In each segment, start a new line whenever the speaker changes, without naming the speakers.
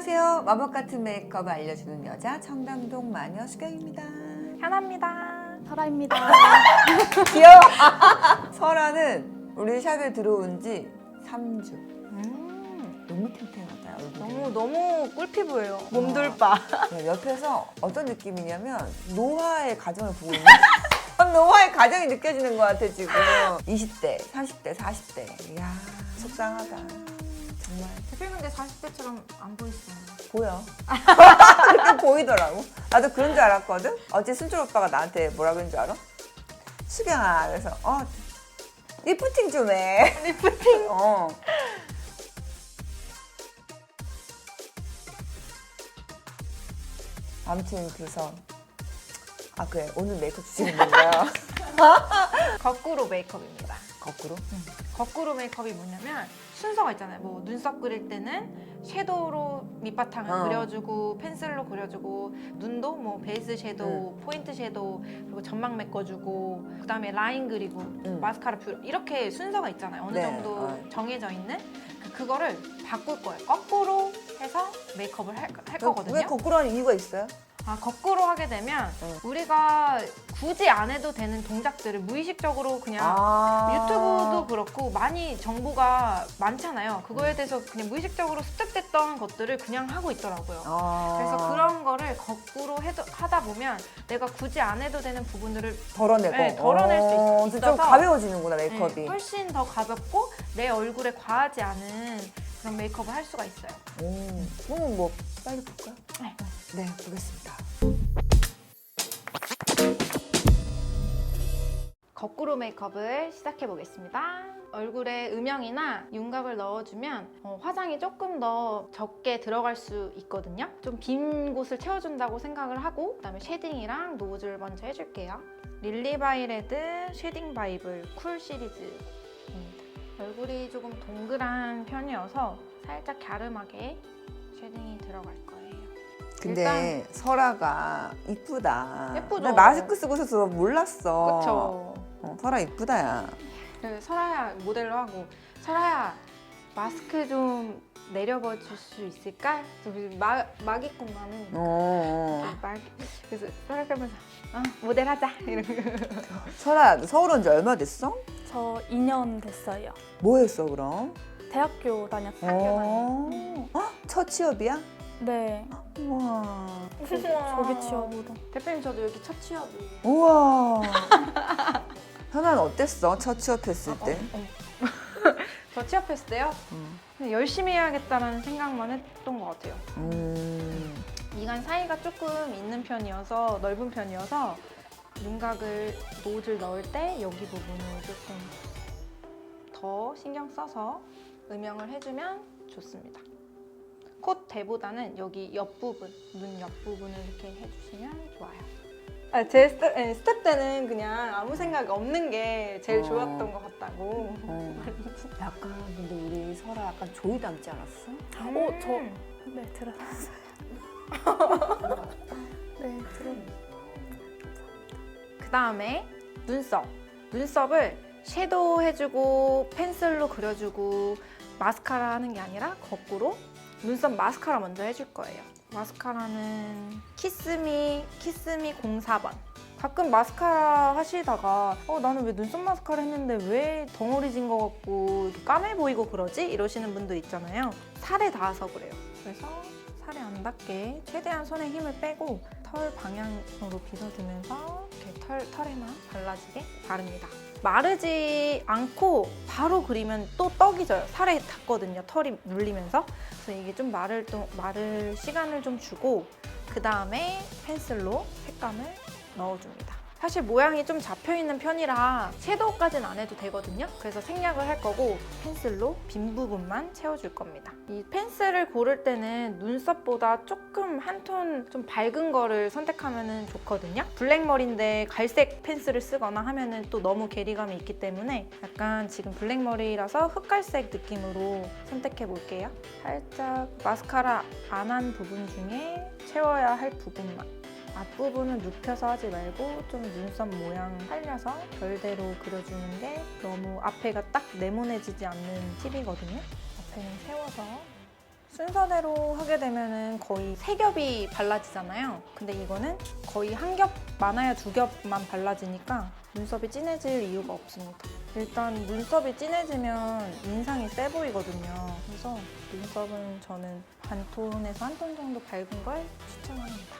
안녕하세요. 마법 같은 메이크업을 알려주는 여자 청담동 마녀 수경입니다.
현아입니다.
설아입니다.
귀여워. 설아는 우리 샵에 들어온 지 3주. 너무 탱탱하다 얼굴이.
너무 꿀피부예요. 몸둘바.
네, 옆에서 어떤 느낌이냐면 노화의 과정을 보고 있는 노화의 과정이 느껴지는 것 같아 지금. 20대, 30대, 40대. 이야 속상하다. 정말
대표님 근데 40대처럼 안 보이시잖아요.
보여. 그렇게 보이더라고. 나도 그런 줄 알았거든. 어제 순철 오빠가 나한테 뭐라 그런 줄 알아? 수경아. 그래서 리프팅 좀 해.
리프팅?
아무튼 그래서 그래 오늘 메이크업 주시는 건가요?
거꾸로 메이크업입니다.
거꾸로?
거꾸로 메이크업이 뭐냐면 순서가 있잖아요. 뭐 눈썹 그릴 때는 섀도우로 밑바탕을 그려주고 펜슬로 그려주고 눈도 뭐 베이스 섀도우, 포인트 섀도우 그리고 점막 메꿔주고 그 다음에 라인 그리고 마스카라 뷰 이렇게 순서가 있잖아요. 어느
네.
정도 정해져 있는 그거를 바꿀 거예요. 거꾸로 해서 메이크업을 할 거거든요.
왜 거꾸로 하는 이유가 있어요?
거꾸로 하게 되면 우리가 굳이 안 해도 되는 동작들을 무의식적으로 그냥 유튜브도 그렇고 많이 정보가 많잖아요. 그거에 대해서 그냥 무의식적으로 습득됐던 것들을 그냥 하고 있더라고요. 그래서 그런 거를 거꾸로 하다 보면 내가 굳이 안 해도 되는 부분들을
덜어내고.
네, 덜어낼 수 있어서
좀 가벼워지는구나 메이크업이.
네, 훨씬 더 가볍고 내 얼굴에 과하지 않은 그런 메이크업을 할 수가 있어요.
그럼 뭐 빨리 볼까요?
네.
네, 보겠습니다.
거꾸로 메이크업을 시작해 보겠습니다. 얼굴에 음영이나 윤곽을 넣어주면 화장이 조금 더 적게 들어갈 수 있거든요. 좀 빈 곳을 채워준다고 생각을 하고 그다음에 쉐딩이랑 노즐 먼저 해줄게요. 릴리바이레드 쉐딩 바이블 쿨 시리즈입니다. 얼굴이 조금 동그란 편이어서 살짝 갸름하게 쉐딩이 들어갈 거예요.
근데 설아가 이쁘다.
예쁘죠?
나 마스크 쓰고 있어서 몰랐어.
그쵸?
설아 이쁘다 야.
그래서 설아야 모델로 하고 설아야 마스크 좀 내려봐 줄 수 있을까? 막 입고 나는 그래서 설아 하면서 모델하자 이러고.
설아 너 서울 온 지 얼마 됐어?
저 2년 됐어요.
뭐 했어 그럼?
대학교 다녔어요.
첫 취업이야?
네.
우와.
조기 취업으로.
대표님 저도 여기 첫 취업이.
우와. 현아는 어땠어? 첫 취업했을 때?
저 취업했을 때요? 그냥 열심히 해야겠다라는 생각만 했던 것 같아요. 미간 사이가 조금 있는 편이어서 넓은 편이어서 윤곽을 노즐 넣을 때 여기 부분을 조금 더 신경 써서 음영을 해주면 좋습니다. 콧대보다는 여기 옆부분, 눈 옆부분을 이렇게 해주시면 좋아요. 제 스텝 때는 그냥 아무 생각 없는 게 제일 좋았던 것 같다고.
약간 근데 우리 설아 약간 조이 닮지 않았어?
네, 들어봤어요. 네, 들어봤어요.
그 다음에 눈썹. 눈썹을 섀도우 해주고 펜슬로 그려주고 마스카라 하는 게 아니라 거꾸로 눈썹 마스카라 먼저 해줄 거예요. 마스카라는 키스미 04번. 가끔 마스카라 하시다가 나는 왜 눈썹 마스카라 했는데 왜 덩어리진 것 같고 이렇게 까매 보이고 그러지? 이러시는 분들 있잖아요. 살에 닿아서 그래요. 그래서 살에 안 닿게 최대한 손에 힘을 빼고 털 방향으로 빗어주면서 이렇게 털에만 발라지게 바릅니다. 마르지 않고 바로 그리면 또 떡이 져요. 살에 닿거든요. 털이 눌리면서. 그래서 이게 좀 마를 시간을 좀 주고 그 다음에 펜슬로 색감을 넣어줍니다. 사실 모양이 좀 잡혀있는 편이라 섀도우까지는 안 해도 되거든요. 그래서 생략을 할 거고 펜슬로 빈 부분만 채워줄 겁니다. 이 펜슬을 고를 때는 눈썹보다 조금 한 톤 좀 밝은 거를 선택하면 좋거든요. 블랙머리인데 갈색 펜슬을 쓰거나 하면 또 너무 괴리감이 있기 때문에 약간 지금 블랙머리라서 흑갈색 느낌으로 선택해 볼게요. 살짝 마스카라 안 한 부분 중에 채워야 할 부분만. 앞부분은 눕혀서 하지 말고 좀 눈썹 모양 살려서 별대로 그려주는 게 너무 앞에가 딱 네모내지지 않는 팁이거든요. 앞에는 세워서 순서대로 하게 되면은 거의 3겹이 발라지잖아요. 근데 이거는 거의 한 겹, 많아야 2겹만 발라지니까 눈썹이 진해질 이유가 없습니다. 일단 눈썹이 진해지면 인상이 세 보이거든요. 그래서 눈썹은 저는 반톤에서 한 톤 정도 밝은 걸 추천합니다.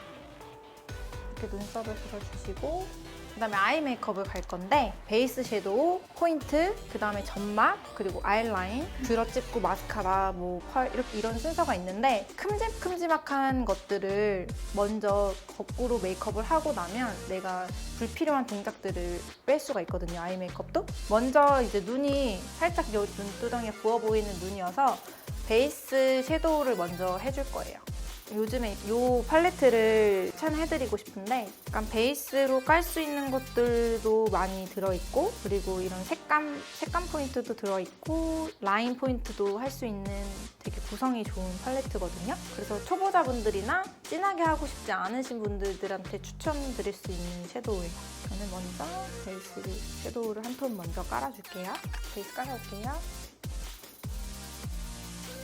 이렇게 눈썹을 그려주시고 그다음에 아이 메이크업을 갈 건데 베이스 섀도우, 포인트, 그다음에 점막, 그리고 아이라인, 들어찝고 마스카라, 뭐 펄 이렇게 이런 순서가 있는데 큼직큼직한 것들을 먼저 거꾸로 메이크업을 하고 나면 내가 불필요한 동작들을 뺄 수가 있거든요. 아이 메이크업도. 먼저 이제 눈이 살짝 요 눈두덩이에 부어 보이는 눈이어서 베이스 섀도우를 먼저 해줄 거예요. 요즘에 이 팔레트를 추천해드리고 싶은데 약간 베이스로 깔 수 있는 것들도 많이 들어있고 그리고 이런 색감 포인트도 들어있고 라인 포인트도 할 수 있는 되게 구성이 좋은 팔레트거든요. 그래서 초보자분들이나 진하게 하고 싶지 않으신 분들한테 추천드릴 수 있는 섀도우예요. 저는 먼저 베이스 섀도우를 한 톤 먼저 깔아줄게요. 베이스 깔아올게요.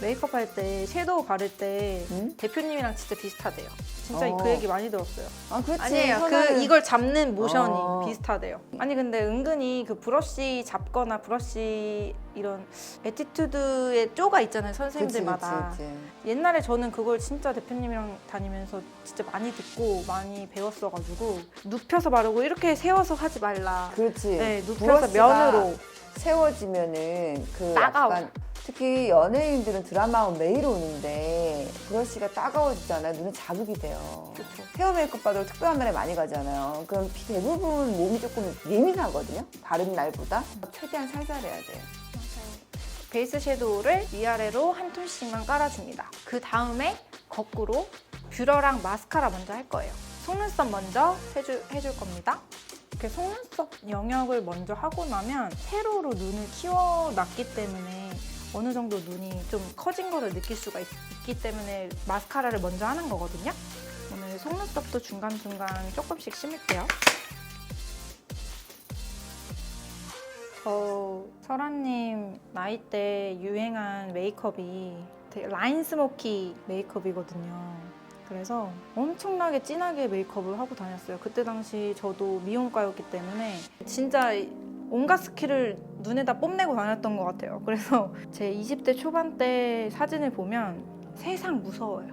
메이크업 할 때 섀도우 바를 때 대표님이랑 진짜 비슷하대요. 진짜 그 얘기 많이 들었어요.
아, 그렇지.
아니에요.
손을-
이걸 잡는 모션이
어.
비슷하대요. 아니 근데 은근히 그 브러쉬 잡거나 브러쉬 이런 에티튜드의 쪼가 있잖아요. 선생님들마다.
그치.
옛날에 저는 그걸 진짜 대표님이랑 다니면서 진짜 많이 듣고 많이 배웠어가지고 눕혀서 바르고 이렇게 세워서 하지 말라.
그렇지.
네, 눕혀서
브러쉬가
면으로.
세워지면은 그
따가워.
약간 특히 연예인들은 드라마 하면 매일 오는데 브러쉬가 따가워지잖아요. 눈에 자극이 돼요.
그쵸.
헤어 메이크업 받으러 특별한 날에 많이 가잖아요. 그럼 대부분 몸이 조금 예민하거든요. 다른 날보다. 최대한 살살 해야 돼요.
베이스 섀도우를 위아래로 한 톤씩만 깔아줍니다. 그 다음에 거꾸로 뷰러랑 마스카라 먼저 할 거예요. 속눈썹 먼저 해줄 겁니다. 이렇게 속눈썹 영역을 먼저 하고 나면 세로로 눈을 키워놨기 때문에 어느 정도 눈이 좀 커진 거를 느낄 수가 있기 때문에 마스카라를 먼저 하는 거거든요. 오늘 속눈썹도 중간중간 조금씩 심을게요. 설아님 나이 때 유행한 메이크업이 되게 라인 스모키 메이크업이거든요. 그래서 엄청나게 진하게 메이크업을 하고 다녔어요. 그때 당시 저도 미용과였기 때문에 진짜 온갖 스킬을 눈에다 뽐내고 다녔던 것 같아요. 그래서 제 20대 초반 때 사진을 보면 세상 무서워요.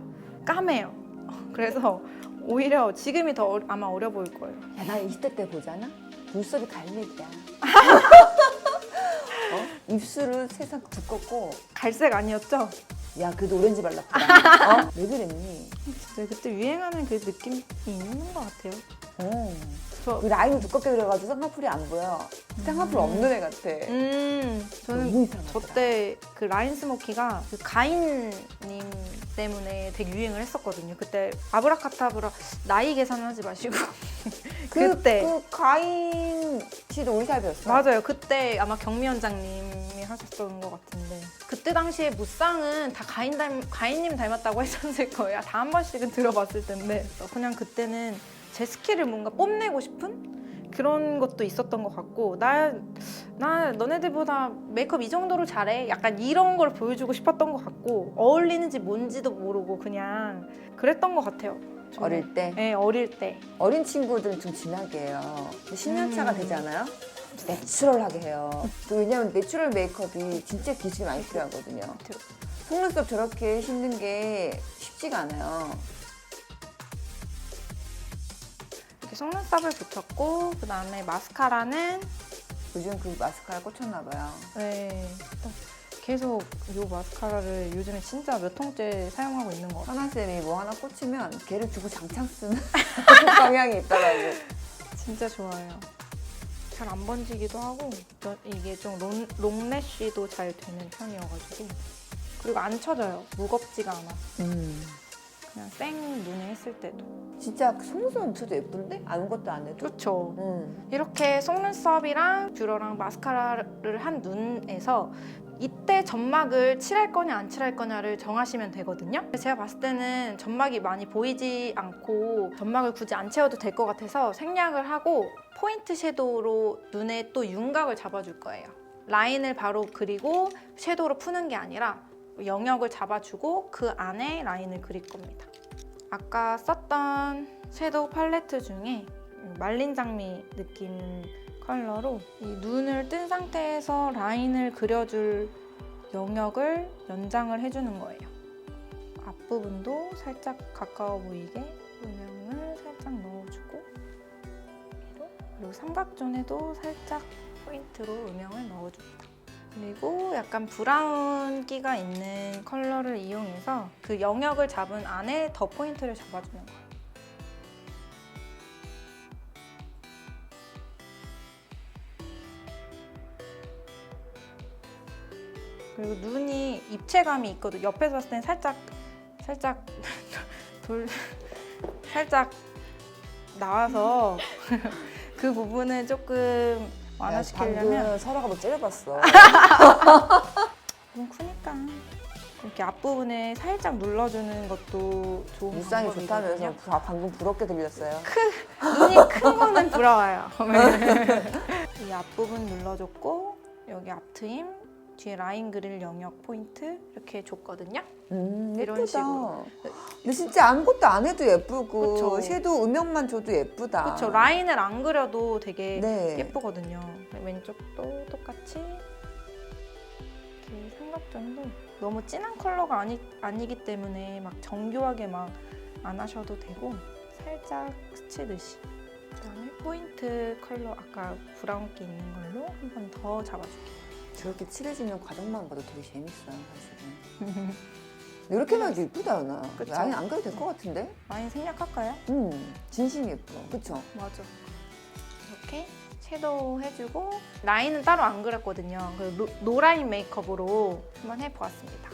까매요. 그래서 오히려 지금이 더 아마 어려 보일 거예요.
야, 나 20대 때 보잖아? 눈썹이 갈매기야. 입술은 세상 두껍고
갈색 아니었죠?
야, 그래도 오렌지 발랐구나. 왜 그랬니?
네, 그때 유행하는 그 느낌이 있는 것 같아요.
그 라인이 두껍게 그려가지고 쌍꺼풀이 안 보여. 쌍꺼풀 없는 애 같아.
저는
너무 이상하더라.
저때 그 라인 스모키가 그 가인님 때문에 되게 유행을 했었거든요. 그때 아브라카타브라 나이 계산하지 마시고 그때
그 가인 씨도 우리 사이였어.
맞아요. 그때 아마 경미 원장님이 하셨던 것 같은데 그때 당시에 무쌍은 다 가인님 닮았다고 했었을 거예요. 다 한 번씩은 들어봤을 텐데 그냥 그때는 제 스킬을 뭔가 뽐내고 싶은 그런 것도 있었던 것 같고 나 너네들보다 메이크업 이 정도로 잘해 약간 이런 걸 보여주고 싶었던 것 같고 어울리는지 뭔지도 모르고 그냥 그랬던 것 같아요. 저는.
어릴 때?
네, 어릴 때.
어린 친구들은 좀 진하게 해요. 10년 차가 되잖아요. 내추럴하게 해요. 왜냐면 내추럴 메이크업이 진짜 기술이 많이 필요하거든요. 속눈썹 저렇게 씻는 게 쉽지가 않아요.
이렇게 속눈썹을 붙였고 그 다음에 마스카라는
요즘 그 마스카라 꽂혔나 봐요.
네, 계속 이 마스카라를 요즘에 진짜 몇 통째 사용하고 있는 것 같아요.
하나쌤이 뭐 하나 꽂히면 걔를 두고 장창 쓰는 경향이 있더라고.
진짜 좋아요. 잘 안 번지기도 하고 이게 좀 롱래쉬도 잘 되는 편이어가지고 그리고 안 쳐져요. 무겁지가 않아. 그냥 생 눈에 했을 때도.
진짜 속눈썹 묻혀도 예쁜데? 아무것도 안 해도?
그렇죠. 이렇게 속눈썹이랑 뷰러랑 마스카라를 한 눈에서 이때 점막을 칠할 거냐 안 칠할 거냐를 정하시면 되거든요. 제가 봤을 때는 점막이 많이 보이지 않고 점막을 굳이 안 채워도 될 것 같아서 생략을 하고 포인트 섀도우로 눈에 또 윤곽을 잡아줄 거예요. 라인을 바로 그리고 섀도우로 푸는 게 아니라 영역을 잡아주고 그 안에 라인을 그릴 겁니다. 아까 썼던 섀도우 팔레트 중에 말린 장미 느낌 컬러로 이 눈을 뜬 상태에서 라인을 그려줄 영역을 연장을 해주는 거예요. 앞부분도 살짝 가까워 보이게 음영을 살짝 넣어주고 그리고 삼각존에도 살짝 포인트로 음영을 넣어줍니다. 그리고 약간 브라운기가 있는 컬러를 이용해서 그 영역을 잡은 안에 더 포인트를 잡아주는 거예요. 그리고 눈이 입체감이 있거든. 옆에서 봤을 땐 살짝 살짝 나와서 그 부분을 조금 완화시키려면
방금 설아가 뭐 째려봤어.
너무 크니까 이렇게 앞부분에 살짝 눌러주는 것도 좋은
일상이
방법이거든요.
좋다면서 방금 부럽게 들렸어요.
눈이 큰 거는 부러워요. 이 앞부분 눌러줬고 여기 앞트임, 뒤에 라인 그릴 영역 포인트 이렇게 줬거든요. 이런
예쁘다.
식으로.
근데 진짜 아무것도 안 해도 예쁘고
그쵸.
섀도우 음영만 줘도 예쁘다.
그렇죠. 라인을 안 그려도 되게
네.
예쁘거든요. 왼쪽도 똑같이 이렇게 삼각존도 너무 진한 컬러가 아니기 때문에 막 정교하게 막 안 하셔도 되고 살짝 스치듯이. 그다음에 포인트 컬러 아까 브라운기 있는 걸로 한 번 더 잡아줄게요.
저렇게 칠해지는 과정만 봐도 되게 재밌어요, 사실은. 이렇게만 해도 예쁘다, 연아.
그쵸.
라인 안 그려도 될 것 같은데?
라인 생략할까요?
진심 예뻐. 그쵸?
맞아. 이렇게 섀도우 해주고 라인은 따로 안 그렸거든요. 노라인 메이크업으로 한번 해보았습니다.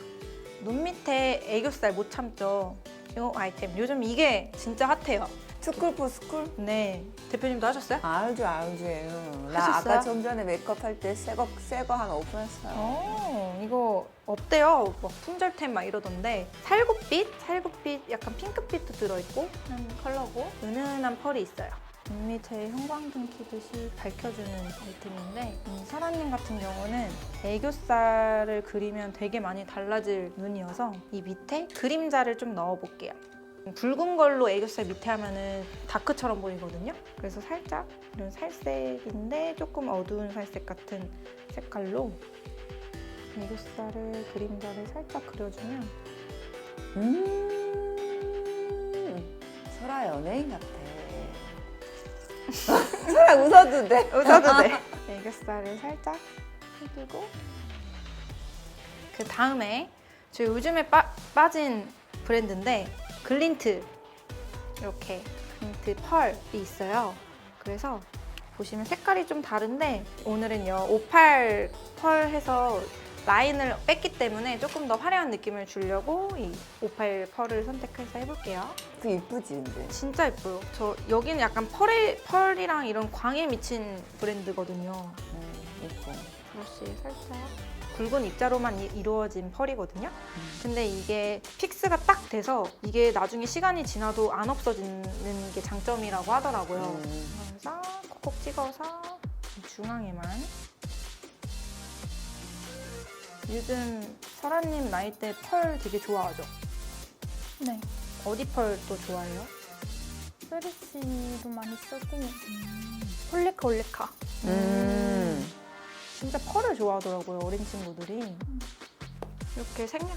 눈 밑에 애교살 못 참죠. 이 아이템. 요즘 이게 진짜 핫해요.
스쿨 포 스쿨?
네. 대표님도 하셨어요?
알죠. 나
하셨어요?
아까 좀 전에 메이크업 할 때 새 거 하나 오픈했어요.
이거 어때요? 막 품절템 막 이러던데 살구빛 약간 핑크빛도 들어있고 한 컬러고 은은한 펄이 있어요. 눈 밑에 형광등 키듯이 밝혀주는 아이템인데 설아님 같은 경우는 애교살을 그리면 되게 많이 달라질 눈이어서 이 밑에 그림자를 좀 넣어볼게요. 붉은 걸로 애교살 밑에 하면은 다크처럼 보이거든요. 그래서 살짝 이런 살색인데 조금 어두운 살색 같은 색깔로 애교살을 그림자를 살짝 그려주면
설아 연예인 같아. 설아 웃어도 돼.
웃어도 돼. 애교살을 살짝 해주고 그 다음에 저 요즘에 빠진 브랜드인데 글린트 이렇게 글린트 펄이 있어요. 그래서 보시면 색깔이 좀 다른데 오늘은요 58 펄 해서 라인을 뺐기 때문에 조금 더 화려한 느낌을 주려고 이 58 펄을 선택해서 해볼게요.
그 이쁘지, 근데.
진짜 예뻐요. 저 여기는 약간 펄이랑 이런 광에 미친 브랜드거든요.
예뻐.
브러쉬에 살짝 굵은 입자로만 이루어진 펄이거든요. 근데 이게 픽스가 딱 돼서 이게 나중에 시간이 지나도 안 없어지는 게 장점이라고 하더라고요. 그래서 콕콕 찍어서 중앙에만. 요즘 설아님 나이 때 펄 되게 좋아하죠?
네.
어디 펄 또 좋아해요?
쓰리씨도 많이 쓰고 홀리카.
진짜 펄을 좋아하더라고요, 어린 친구들이. 이렇게 생략.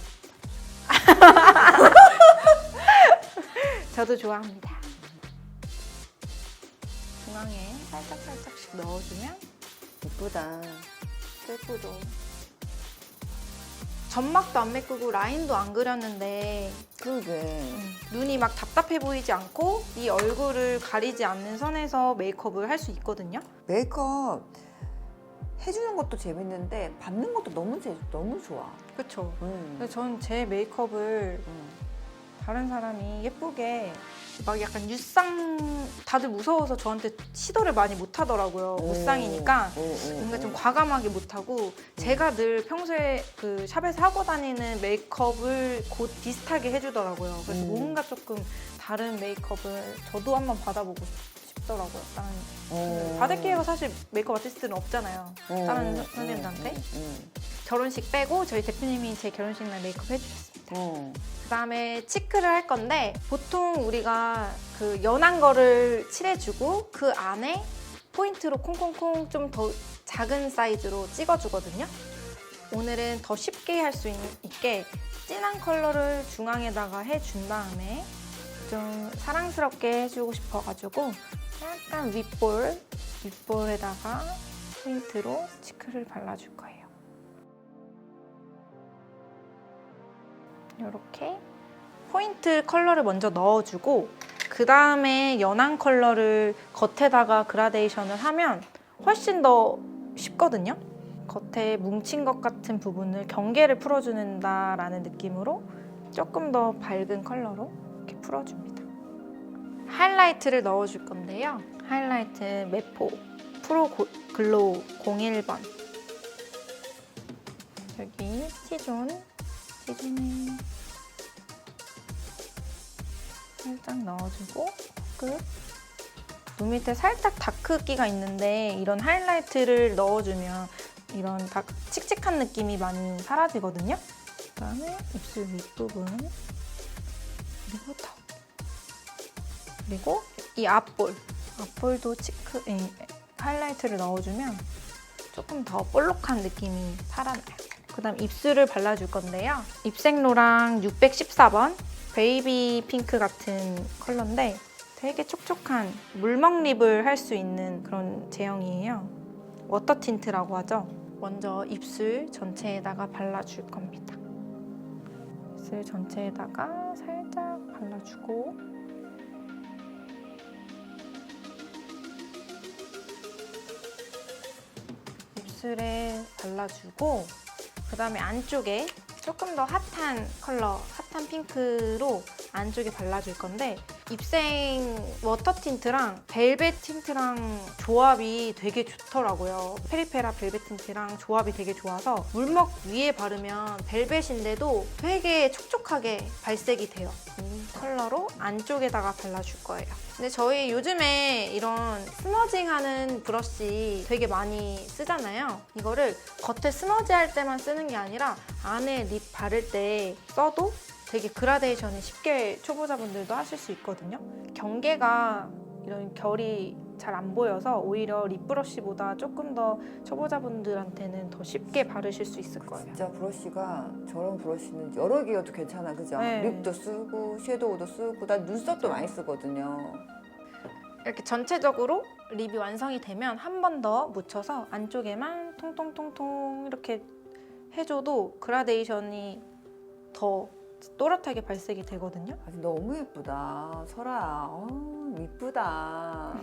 저도 좋아합니다. 중앙에 살짝씩 넣어주면
예쁘다.
예쁘죠. 점막도 안 메꾸고 라인도 안 그렸는데
그러게.
눈이 막 답답해 보이지 않고 이 얼굴을 가리지 않는 선에서 메이크업을 할 수 있거든요.
메이크업 해주는 것도 재밌는데 받는 것도 너무 좋아.
그렇죠. 근데 전 제 메이크업을 다른 사람이 예쁘게 막 약간 유쌍 다들 무서워서 저한테 시도를 많이 못 하더라고요. 무쌍이니까 뭔가 좀 과감하게 못 하고 제가 늘 평소에 그 샵에서 하고 다니는 메이크업을 곧 비슷하게 해주더라고요. 그래서 뭔가 조금 다른 메이크업을 저도 한번 받아보고 싶더라고요. 다른 받을 기회가 사실 메이크업 아티스트는 없잖아요. 다른 선생님들한테. 결혼식 빼고 저희 대표님이 제 결혼식 날 메이크업 해주셨습니다. 그다음에 치크를 할 건데 보통 우리가 그 연한 거를 칠해주고 그 안에 포인트로 콩콩콩 좀 더 작은 사이즈로 찍어주거든요. 오늘은 더 쉽게 할 수 있게 진한 컬러를 중앙에다가 해준 다음에 좀 사랑스럽게 해주고 싶어가지고 약간 윗볼에다가 포인트로 치크를 발라줄 거예요. 이렇게 포인트 컬러를 먼저 넣어주고 그 다음에 연한 컬러를 겉에다가 그라데이션을 하면 훨씬 더 쉽거든요. 겉에 뭉친 것 같은 부분을 경계를 풀어준다라는 느낌으로 조금 더 밝은 컬러로 이렇게 풀어줍니다. 하이라이트를 넣어줄 건데요. 하이라이트 메포 프로 글로우 01번 여기 T존에 살짝 넣어주고 끝. 눈 밑에 살짝 다크기가 있는데 이런 하이라이트를 넣어주면 이런 칙칙한 느낌이 많이 사라지거든요. 그다음에 입술 윗부분 그리고 턱 그리고 이 앞볼도 하이라이트를 넣어주면 조금 더 볼록한 느낌이 살아나요. 그다음 입술을 발라줄 건데요. 입생로랑 614번 베이비 핑크 같은 컬러인데 되게 촉촉한 물먹 립을 할 수 있는 그런 제형이에요. 워터 틴트라고 하죠. 먼저 입술 전체에다가 발라줄 겁니다. 입술 전체에다가 살짝 발라주고 입술에 발라주고 그 다음에 안쪽에 조금 더 핫한 컬러, 핫한 핑크로 안쪽에 발라줄 건데 입생 워터 틴트랑 벨벳 틴트랑 조합이 되게 좋더라고요. 페리페라 벨벳 틴트랑 조합이 되게 좋아서 물먹 위에 바르면 벨벳인데도 되게 촉촉하게 발색이 돼요. 이 컬러로 안쪽에다가 발라줄 거예요. 근데 저희 요즘에 이런 스머징하는 브러쉬 되게 많이 쓰잖아요. 이거를 겉에 스머지할 때만 쓰는 게 아니라 안에 립 바를 때 써도 되게 그라데이션이 쉽게 초보자분들도 하실 수 있거든요. 경계가 이런 결이 잘 안 보여서 오히려 립 브러쉬보다 조금 더 초보자분들한테는 더 쉽게 바르실 수 있을 거예요.
진짜 브러쉬가 저런 브러쉬는 여러 개여도 괜찮아, 그죠?
네.
립도 쓰고 섀도우도 쓰고 나 눈썹도 많이 쓰거든요.
이렇게 전체적으로 립이 완성이 되면 한 번 더 묻혀서 안쪽에만 통통통통 이렇게 해줘도 그라데이션이 더 또렷하게 발색이 되거든요.
아주 너무 예쁘다, 설아야. 이쁘다.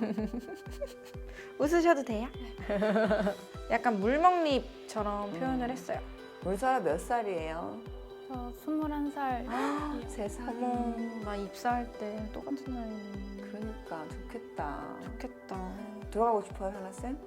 웃으셔도 돼요. 약간 물먹립처럼 표현을 했어요.
우리 설아 몇 살이에요?
저 21살.
세상에.
어머, 나 입사할 때 똑같은 나이네.
그러니까 좋겠다.
좋겠다.
돌아가고 싶어요, 하나쌤?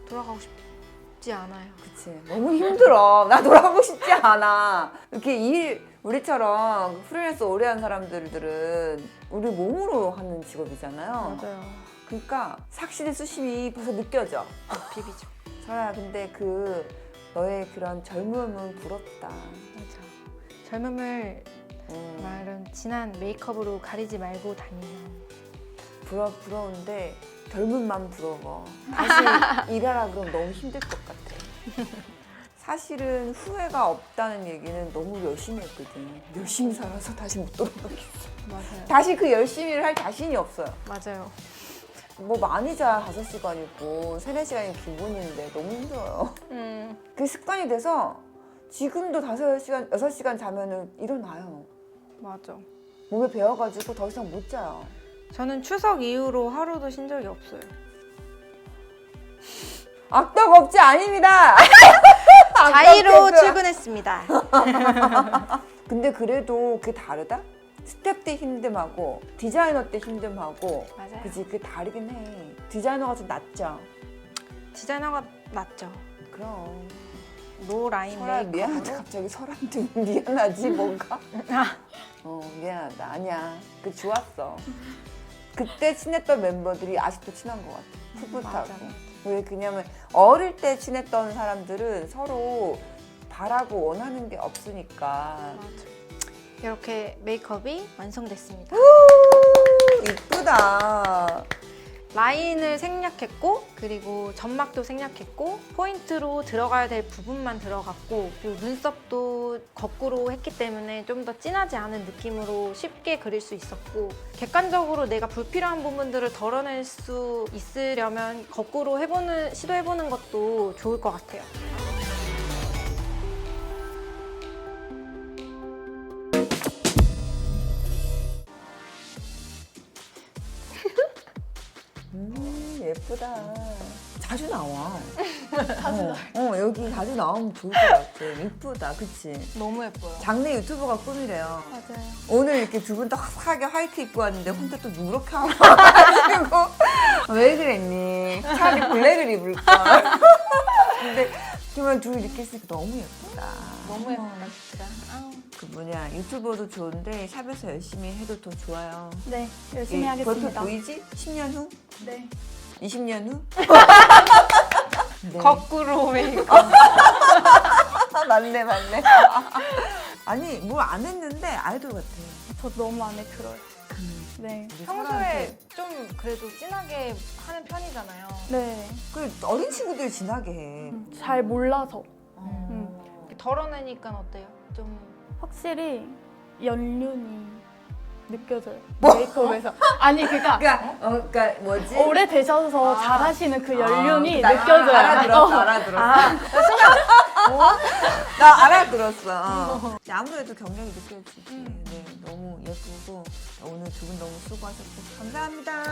돌아가고 싶지 않아요.
그치. 너무 힘들어. 나 돌아가고 싶지 않아. 이렇게 우리처럼 프리랜서 오래 한 사람들은 우리 몸으로 하는 직업이잖아요.
맞아요.
그러니까 삭신의 수심이 벌써 느껴져.
비비죠.
설아야, 근데 너의 그런 젊음은 부럽다.
맞아. 젊음을 이런 진한 메이크업으로 가리지 말고 다니면
부러운데 젊음만 부러워. 다시 일하라 그러면 너무 힘들 것 같아. 사실은 후회가 없다는 얘기는 너무 열심히 했거든. 열심히 살아서 다시 못 돌아가겠어.
맞아요.
다시 그 열심히를 할 자신이 없어요.
맞아요.
뭐 많이 자야 5시간이고 3, 4시간이 기본인데 너무 힘들어요. 그게 습관이 돼서 지금도 5시간, 6시간 자면은 일어나요.
맞아.
몸에 배어가지고 더 이상 못 자요.
저는 추석 이후로 하루도 쉰 적이 없어요.
악덕 업체 아닙니다.
자의로
악덕 업체.
출근했습니다.
근데 그래도 그게 다르다? 스텝 때 힘듦하고 디자이너 때 힘듦하고
맞아요.
그치, 그게 다르긴 해. 디자이너가 좀 낫죠.
디자이너가 낫죠.
그럼
노 라인
설아 미안하다.
메이크업으로.
갑자기 설한테 미안하지 뭔가? 미안하다. 아니야. 그 좋았어. 그때 친했던 멤버들이 아직도 친한 것 같아. 풋풋하고.
맞아.
왜 그냐면 어릴 때 친했던 사람들은 서로 바라고 원하는 게 없으니까.
이렇게 메이크업이 완성됐습니다.
이쁘다.
라인을 생략했고 그리고 점막도 생략했고 포인트로 들어가야 될 부분만 들어갔고 그리고 눈썹도 거꾸로 했기 때문에 좀 더 진하지 않은 느낌으로 쉽게 그릴 수 있었고 객관적으로 내가 불필요한 부분들을 덜어낼 수 있으려면 거꾸로 시도해보는 것도 좋을 것 같아요.
예쁘다. 자주 나와. 여기 자주 나오면 좋을 것 같아. 이쁘다, 그치?
너무 예뻐요.
장래 유튜버가 꿈이래요.
맞아요.
오늘 이렇게 두 분 다 화사하게 화이트 입고 왔는데 혼자 또 누렇게 하고 와가지고 왜 그랬니? 차라리 블랙을 입을걸. 근데 정말 둘이 이렇게 있으니까 너무 예쁘다.
너무 예쁘다 진짜. 아우.
그 뭐냐, 유튜버도 좋은데 샵에서 열심히 해도 더 좋아요.
네, 열심히
이
하겠습니다.
벌써 보이지? 10년 후?
네.
20년 후? 네.
거꾸로 메이크업.
맞네. 아니 뭐 안 했는데 아이돌 같아.
저 너무 마음에 들어요. 네.
우리
평소에
사람한테
좀 그래도 진하게 하는 편이잖아요.
네.
그 어린 친구들 진하게 해.
잘 몰라서
덜어내니까 어때요? 좀
확실히 연륜이 느껴져요.
뭐?
메이크업에서. 아니 그러니까
그러니까 뭐지?
오래 되셔서 잘하시는 그 연륜이
나
느껴져요.
알아들었어. 나 알아들었어. 아무래도 경력이 느껴지지. 네, 너무 예쁘고 오늘 두 분 너무 수고하셨고 감사합니다.